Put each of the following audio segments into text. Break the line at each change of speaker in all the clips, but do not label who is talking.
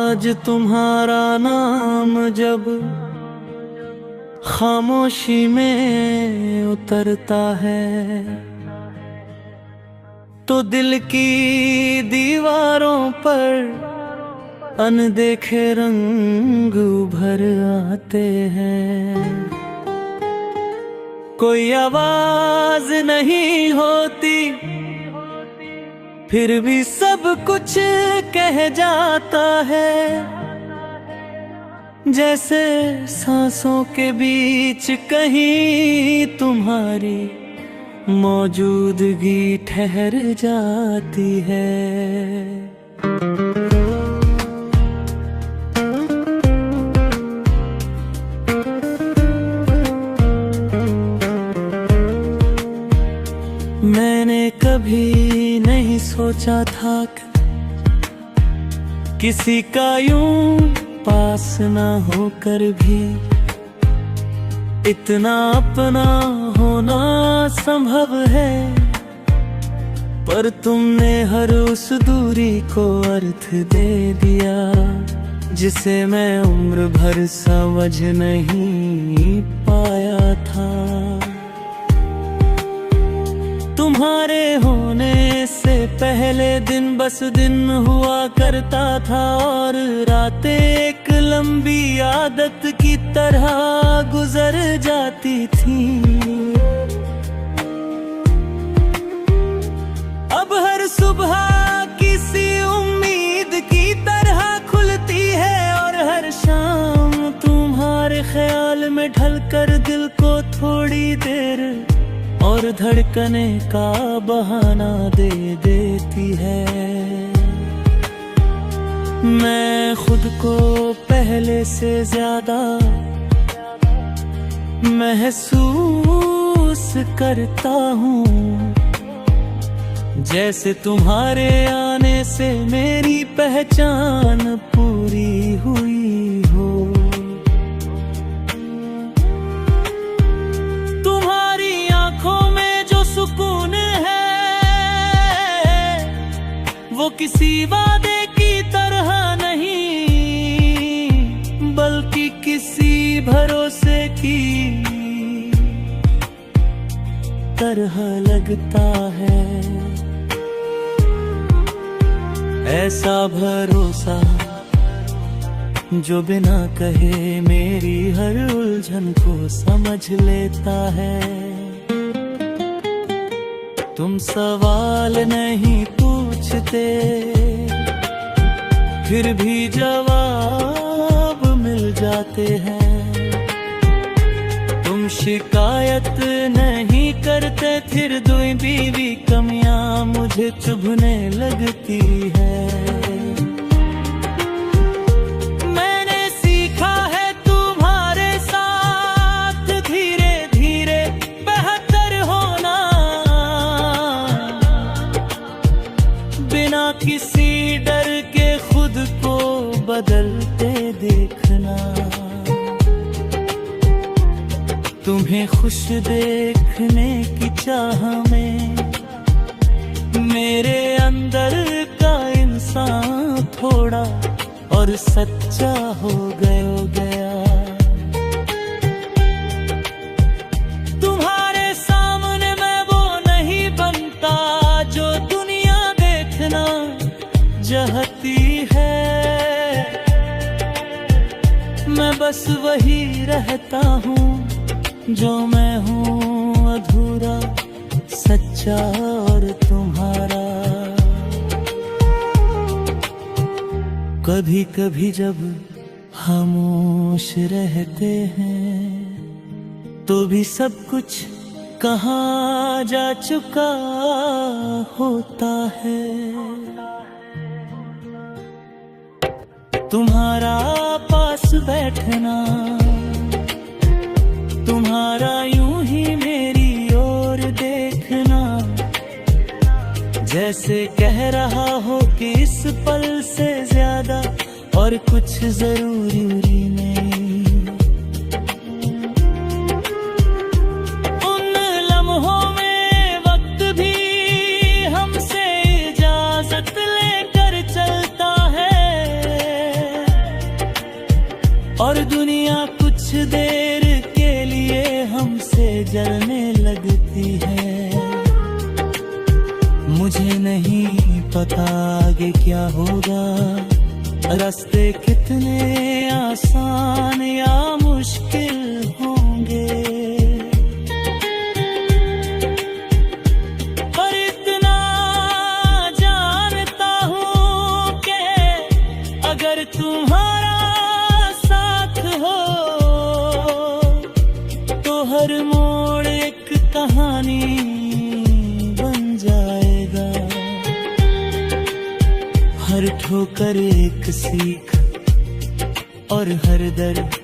आज तुम्हारा नाम जब खामोशी में उतरता है तो दिल की दीवारों पर अनदेखे रंग उभर आते हैं। कोई आवाज नहीं होती फिर भी सब कुछ कह जाता है, जैसे सांसों के बीच कहीं तुम्हारी मौजूदगी ठहर जाती है। मैंने कभी नहीं सोचा था कि किसी का यूं पास ना होकर भी इतना अपना होना संभव है। पर तुमने हर उस दूरी को अर्थ दे दिया जिसे मैं उम्र भर समझ नहीं पाया था। तुम्हारे होने से पहले दिन बस दिन हुआ करता था और रातें एक लंबी आदत की तरह गुजर जाती थी। अब हर सुबह किसी उम्मीद की तरह खुलती है और हर शाम तुम्हारे ख्याल में ढलकर दिल को थोड़ी देर और धड़कने का बहाना दे देती है। मैं खुद को पहले से ज्यादा महसूस करता हूँ, जैसे तुम्हारे आने से मेरी पहचान पूरी हुई हो। सुकून है वो किसी वादे की तरह नहीं बल्कि किसी भरोसे की तरह लगता है। ऐसा भरोसा जो बिना कहे मेरी हर उलझन को समझ लेता है। तुम सवाल नहीं पूछते फिर भी जवाब मिल जाते हैं। तुम शिकायत नहीं करते फिर दुई बीवी कमियां मुझे चुभने लगती है। किसी डर के खुद को बदलते देखना, तुम्हें खुश देखने की चाह में मेरे अंदर का इंसान थोड़ा और सच्चा हो गया। तुम्हारे सामने मैं वो नहीं बनता जो चाहती है, मैं बस वही रहता हूँ जो मैं हूँ, अधूरा सच्चा और तुम्हारा। कभी कभी जब खामोश रहते हैं तो भी सब कुछ कहाँ जा चुका होता है। तुम्हारा पास बैठना, तुम्हारा यूं ही मेरी ओर देखना, जैसे कह रहा हो कि इस पल से ज्यादा और कुछ जरूरी नहीं। उन लम्हों में वक्त भी हमसे इजाजत लेकर चलता है। दुनिया कुछ देर के लिए हमसे जलने लगती है। मुझे नहीं पता आगे क्या होगा, रास्ते कितने आसान या मुश्किल होंगे, पर इतना जानता हूँ कि अगर तुम्हारा साथ हो तो हर मोड़ एक कहानी बन जाएगा, हर ठोकर एक सीख और हर दर्द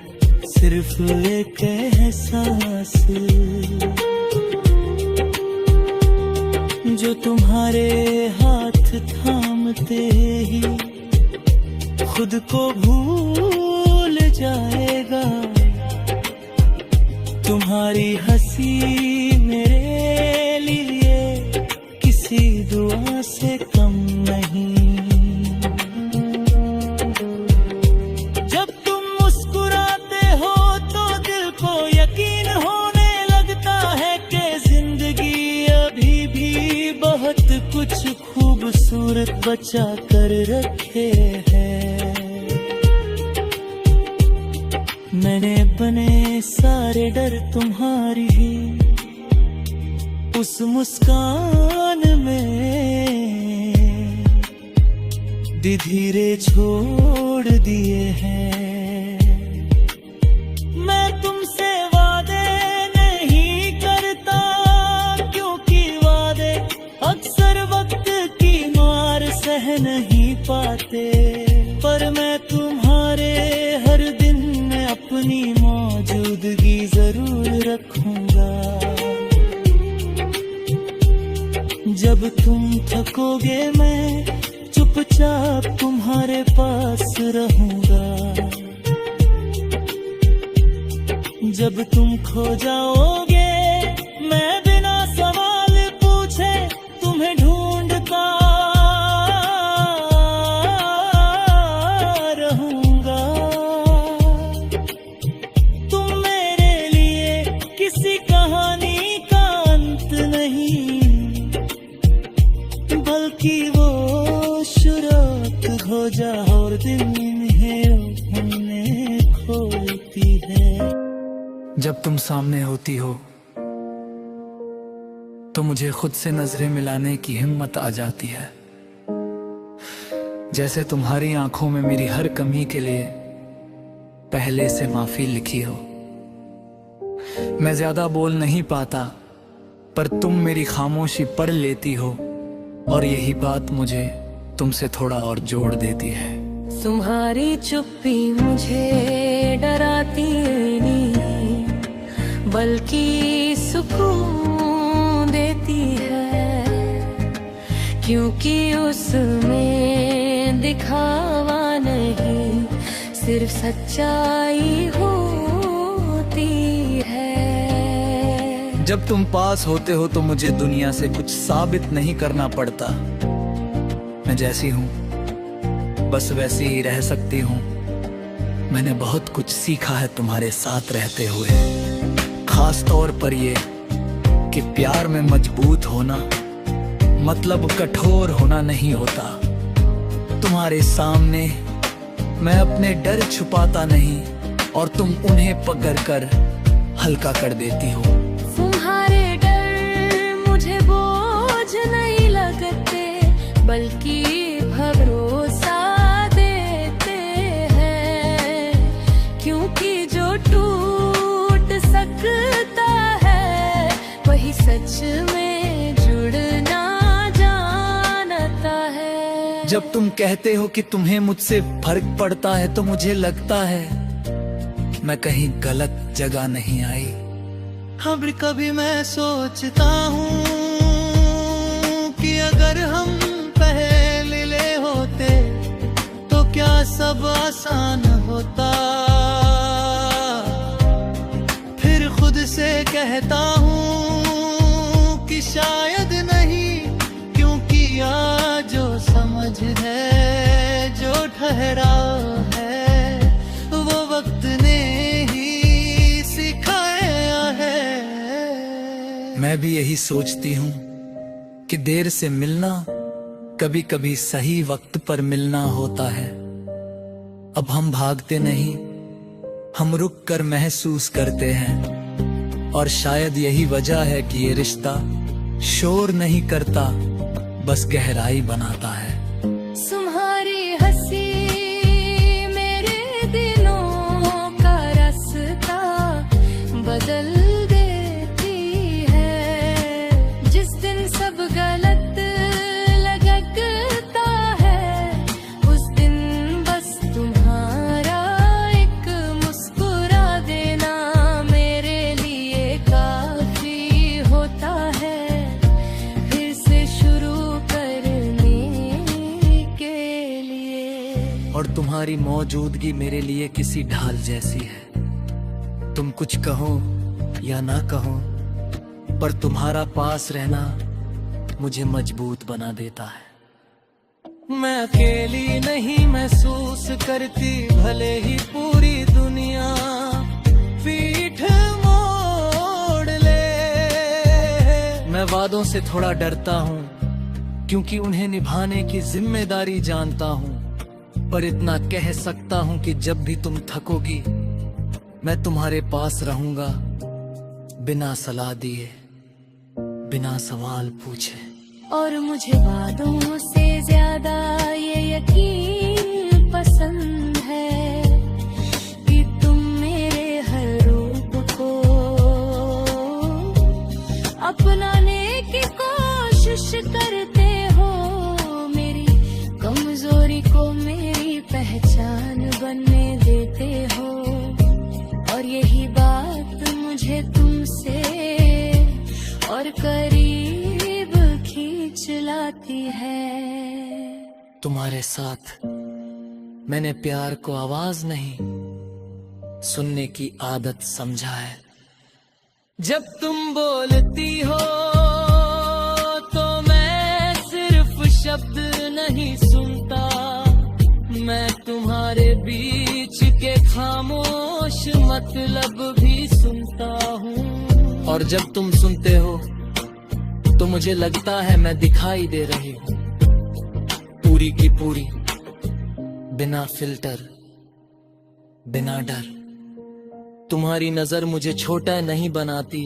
सिर्फ एक एहसास, जो तुम्हारे हाथ थामते ही खुद को भूल जाएगा। तुम्हारी हंसी मेरे लिए किसी दुआ से कम नहीं। जब तुम मुस्कुराते हो तो दिल को यकीन होने लगता है कि जिंदगी अभी भी बहुत कुछ खूबसूरत बचा कर रखे है। मैंने बने सारे डर तुम्हारी ही उस मुस्कान में धीरे छोड़ दिए हैं। मैं तुमसे वादे नहीं करता क्योंकि वादे अक्सर वक्त की मार सह नहीं पाते, पर मैं तुम्हारे हर दिन में अपनी मौजूदगी जरूर रखूंगा। जब तुम थकोगे मैं चुपचाप तुम्हारे पास रहूंगा, जब तुम खो जाओगे मैं बिना सवाल पूछे तुम्हें ढूंढता रहूंगा। तुम मेरे लिए किसी कहानी का अंत नहीं, बल्कि वो शुरुआत हो जा और दिन इन्हें खोलती है।
जब तुम सामने होती हो तो मुझे खुद से नजरें मिलाने की हिम्मत आ जाती है, जैसे तुम्हारी आंखों में मेरी हर कमी के लिए पहले से माफी लिखी हो। मैं ज्यादा बोल नहीं पाता पर तुम मेरी खामोशी पढ़ लेती हो, और यही बात मुझे तुमसे थोड़ा और जोड़ देती है।
तुम्हारी चुप्पी मुझे डराती नहीं बल्कि सुकून देती है, क्योंकि उसमें दिखावा नहीं सिर्फ सच्चाई होती है।
जब तुम पास होते हो तो मुझे दुनिया से कुछ साबित नहीं करना पड़ता। मैं जैसी हूँ बस वैसी ही रह सकती हूँ। मैंने बहुत कुछ सीखा है तुम्हारे साथ रहते हुए, खास तौर पर ये कि प्यार में मजबूत होना मतलब कठोर होना नहीं होता। तुम्हारे सामने मैं अपने डर छुपाता नहीं और तुम उन्हें पकड़कर हल्का कर देती हो।
तुम्हारे डर मुझे बोझ नहीं लगते बल्कि भरोसा देते हैं, क्योंकि जो टूट सकता है वही सच में जुड़ना जानता है।
जब तुम कहते हो कि तुम्हें मुझसे फर्क पड़ता है तो मुझे लगता है मैं कहीं गलत जगह नहीं आई।
अब कभी मैं सोचता हूँ कि अगर हम पहले होते तो क्या सब आसान होता। फिर खुद से कहता हूँ कि शायद नहीं, क्योंकि आज जो समझ है जो ठहरा है वो वक्त ने
मैं भी यही सोचती हूँ कि देर से मिलना कभी कभी सही वक्त पर मिलना होता है। अब हम भागते नहीं, हम रुक कर महसूस करते हैं। और शायद यही वजह है कि ये रिश्ता शोर नहीं करता, बस गहराई बनाता है।
तुम्हारी हंसी मेरे दिलों का रास्ता बदल देती है। जिस दिन सब गलत लगता है, उस दिन बस तुम्हारा एक मुस्कुरा देना मेरे लिए काफी होता है। फिर से शुरू करने के लिए।
और तुम्हारी मौजूदगी मेरे लिए किसी ढाल जैसी है। तुम कुछ कहो या ना कहो, पर तुम्हारा पास रहना मुझे मजबूत बना देता है।
मैं अकेली नहीं महसूस करती, भले ही पूरी दुनिया पीठ मोड़ ले।
मैं वादों से थोड़ा डरता हूँ, क्योंकि उन्हें निभाने की जिम्मेदारी जानता हूँ। पर इतना कह सकता हूँ कि जब भी तुम थकोगी, मैं तुम्हारे पास रहूंगा, बिना सलाह दिए, बिना सवाल पूछे।
और मुझे वादों से ज्यादा ये यकीन पसंद है कि तुम मेरे हर रूप को अपनाने की कोशिश करते हो। मेरी कमजोरी को मेरी पहचान बनने देते हो। और यही बात मुझे तुमसे और करीब खींच लाती है।
तुम्हारे साथ मैंने प्यार को आवाज नहीं, सुनने की आदत समझा है।
जब तुम बोलती हो तो मैं सिर्फ शब्द नहीं सुनता, मैं तुम्हारे बीच के खामोश मतलब भी सुनता हूँ।
और जब तुम सुनते हो तो मुझे लगता है मैं दिखाई दे रही हूँ, पूरी की पूरी, बिना फिल्टर, बिना डर। तुम्हारी नजर मुझे छोटा नहीं बनाती,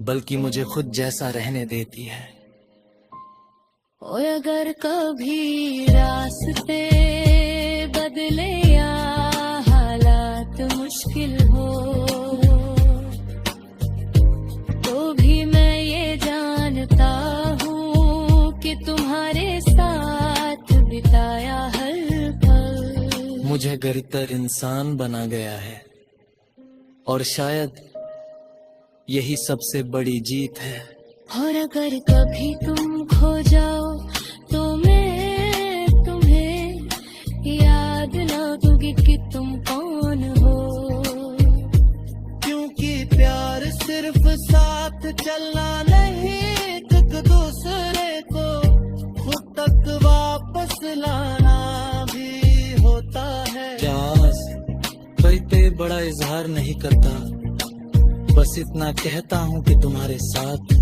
बल्कि मुझे खुद जैसा रहने देती है।
और अगर कभी रास्ते बदले या हालात मुश्किल हो, तो भी मैं ये जानता हूँ कि तुम्हारे साथ बिताया हर पल
मुझे गरितर इंसान बना गया है। और शायद यही सबसे बड़ी जीत है।
और अगर कभी तुम खो जाओ तो मैं तुम्हें याद ना दूंगी कि तुम कौन हो।
क्योंकि प्यार सिर्फ साथ चलना नहीं, एक दूसरे को खुद तक वापस लाना भी होता है।
प्यास पे बड़ा इजहार नहीं करता, बस इतना कहता हूँ कि तुम्हारे साथ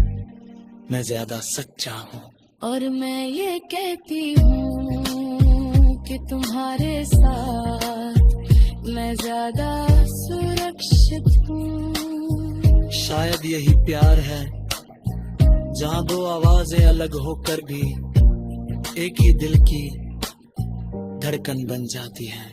मैं ज्यादा सच्चा हूँ।
और मैं ये कहती हूँ कि तुम्हारे साथ मैं ज्यादा सुरक्षित हूँ।
शायद यही प्यार है, जहाँ दो आवाजें अलग होकर भी एक ही दिल की धड़कन बन जाती हैं।